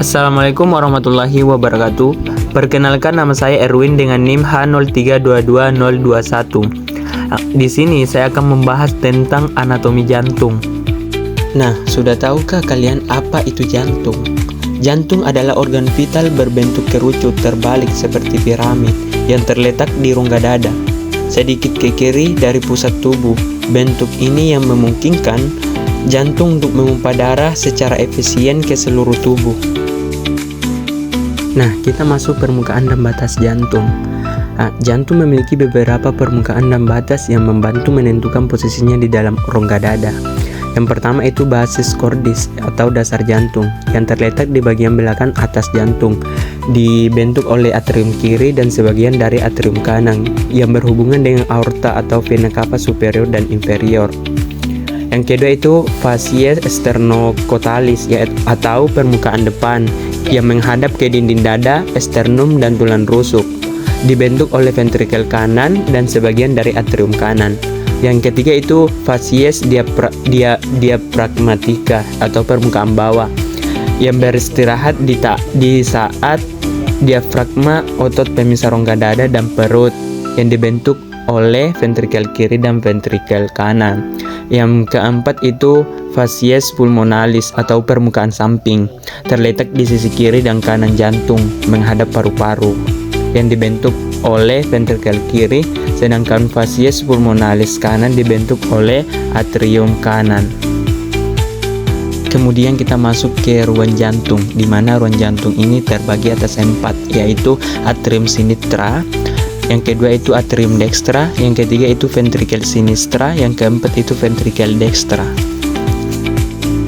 Assalamualaikum warahmatullahi wabarakatuh. Perkenalkan, nama saya Erwin dengan NIM H0322021. Di sini saya akan membahas tentang anatomi jantung. Nah, sudah tahukah kalian apa itu jantung? Jantung adalah organ vital berbentuk kerucut terbalik seperti piramid yang terletak di rongga dada, sedikit ke kiri dari pusat tubuh. Bentuk ini yang memungkinkan jantung untuk memompa darah secara efisien ke seluruh tubuh. Nah, kita masuk permukaan dan batas jantung. Jantung memiliki beberapa permukaan dan batas yang membantu menentukan posisinya di dalam rongga dada. Yang pertama itu basis cordis atau dasar jantung yang terletak di bagian belakang atas jantung, dibentuk oleh atrium kiri dan sebagian dari atrium kanan yang berhubungan dengan aorta atau vena cava superior dan inferior. Yang kedua itu fascia sternocotalis atau permukaan depan yang menghadap ke dinding dada, sternum dan tulang rusuk, dibentuk oleh ventrikel kanan dan sebagian dari atrium kanan. Yang ketiga itu fascia diaphragmatica atau permukaan bawah yang beristirahat di saat diafragma, otot pemisah rongga dada dan perut, yang dibentuk oleh ventrikel kiri dan ventrikel kanan. Yang keempat itu fascia pulmonalis atau permukaan samping, terletak di sisi kiri dan kanan jantung menghadap paru-paru, yang dibentuk oleh ventrikel kiri, sedangkan fascia pulmonalis kanan dibentuk oleh atrium kanan. Kemudian kita masuk ke ruang jantung, di mana ruang jantung ini terbagi atas 4, yaitu atrium sinistra, yang kedua itu atrium dextra, yang ketiga itu ventrikel sinistra, yang keempat itu ventrikel dextra.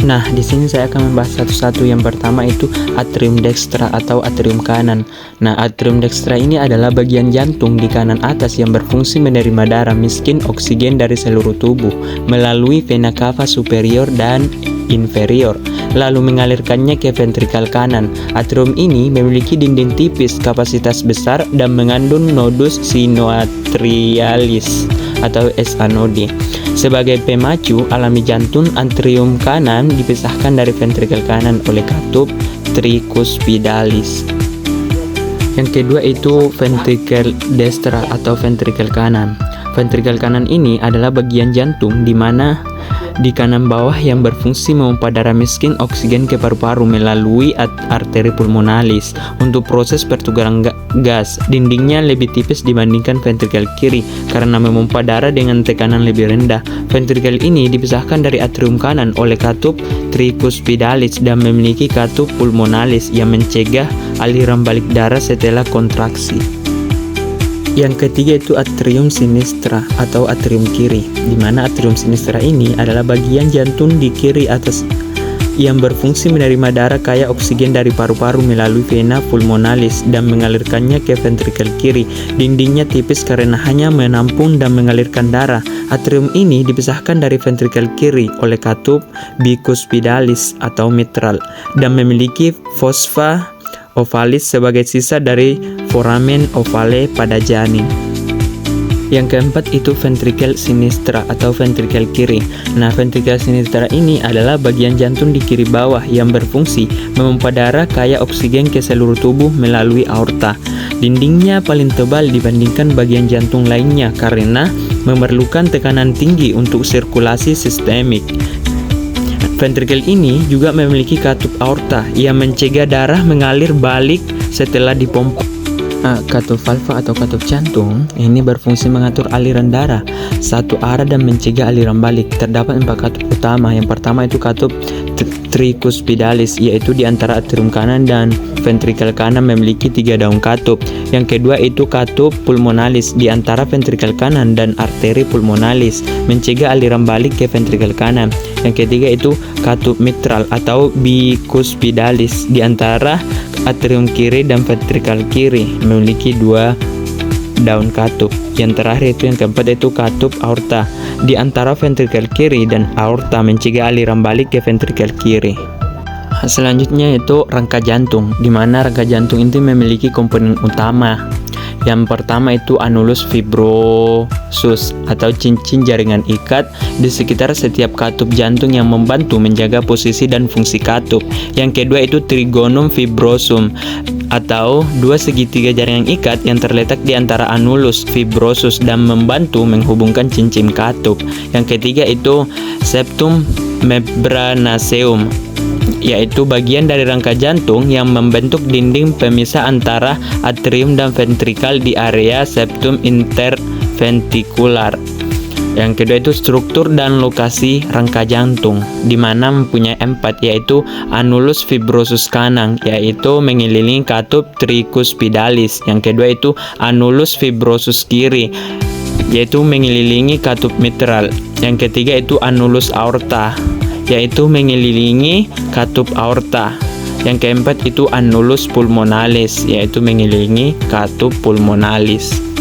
Nah, di sini saya akan membahas satu-satu. Yang pertama itu atrium dextra atau atrium kanan. Nah, atrium dextra ini adalah bagian jantung di kanan atas yang berfungsi menerima darah miskin oksigen dari seluruh tubuh melalui vena cava superior dan inferior, lalu mengalirkannya ke ventrikel kanan. Atrium ini memiliki dinding tipis, kapasitas besar, dan mengandung nodus sinoatrialis atau SANOD. Sebagai pemacu alami jantung, atrium kanan dipisahkan dari ventrikel kanan oleh katup tricuspidalis. Yang kedua itu ventrikel destra atau ventrikel kanan. Ventrikel kanan ini adalah bagian jantung di mana di kanan bawah yang berfungsi memompa darah miskin oksigen ke paru-paru melalui arteri pulmonalis untuk proses pertukaran gas. Dindingnya lebih tipis dibandingkan ventrikel kiri karena memompa darah dengan tekanan lebih rendah. Ventrikel ini dipisahkan dari atrium kanan oleh katup tricuspidalis dan memiliki katup pulmonalis yang mencegah aliran balik darah setelah kontraksi. Yang ketiga itu atrium sinistra atau atrium kiri, di mana atrium sinistra ini adalah bagian jantung di kiri atas yang berfungsi menerima darah kaya oksigen dari paru-paru melalui vena pulmonalis dan mengalirkannya ke ventrikel kiri. Dindingnya tipis karena hanya menampung dan mengalirkan darah. Atrium ini dipisahkan dari ventrikel kiri oleh katup bicuspidalis atau mitral dan memiliki fossa ovalis sebagai sisa dari foramen ovale pada janin. Yang keempat itu ventrikel sinistra atau ventrikel kiri. Nah, ventrikel sinistra ini adalah bagian jantung di kiri bawah yang berfungsi memompa darah kaya oksigen ke seluruh tubuh melalui aorta. Dindingnya paling tebal dibandingkan bagian jantung lainnya karena memerlukan tekanan tinggi untuk sirkulasi sistemik. Ventrikel ini juga memiliki katup aorta yang mencegah darah mengalir balik setelah dipompa. Katup valva atau katup jantung ini berfungsi mengatur aliran darah satu arah dan mencegah aliran balik. Terdapat 4 katup utama. Yang pertama itu katup tricuspidalis, yaitu di antara atrium kanan dan ventrikel kanan memiliki 3 daun katup. Yang kedua itu katup pulmonalis di antara ventrikel kanan dan arteri pulmonalis, mencegah aliran balik ke ventrikel kanan. Yang ketiga itu katup mitral atau bicuspidalis di antara atrium kiri dan ventrikel kiri, memiliki 2 daun katup. Yang terakhir itu yang keempat itu katup aorta di antara ventrikel kiri dan aorta, mencegah aliran balik ke ventrikel kiri. Selanjutnya itu rangka jantung, di mana rangka jantung itu memiliki komponen utama Yang pertama itu annulus fibrosus atau cincin jaringan ikat di sekitar setiap katup jantung yang membantu menjaga posisi dan fungsi katup. Yang kedua itu trigonum fibrosum atau dua segitiga jaringan ikat yang terletak di antara annulus fibrosus dan membantu menghubungkan cincin katup. Yang ketiga itu septum membranaceum, yaitu bagian dari rangka jantung yang membentuk dinding pemisah antara atrium dan ventrikal di area septum interventrikular. Yang kedua itu struktur dan lokasi rangka jantung, di mana mempunyai 4, yaitu annulus fibrosus kanan, yaitu mengelilingi katup tricuspidalis. Yang kedua itu annulus fibrosus kiri, yaitu mengelilingi katup mitral. Yang ketiga itu annulus aorta, yaitu mengelilingi katup aorta. Yang keempat itu annulus pulmonalis, yaitu mengelilingi katup pulmonalis.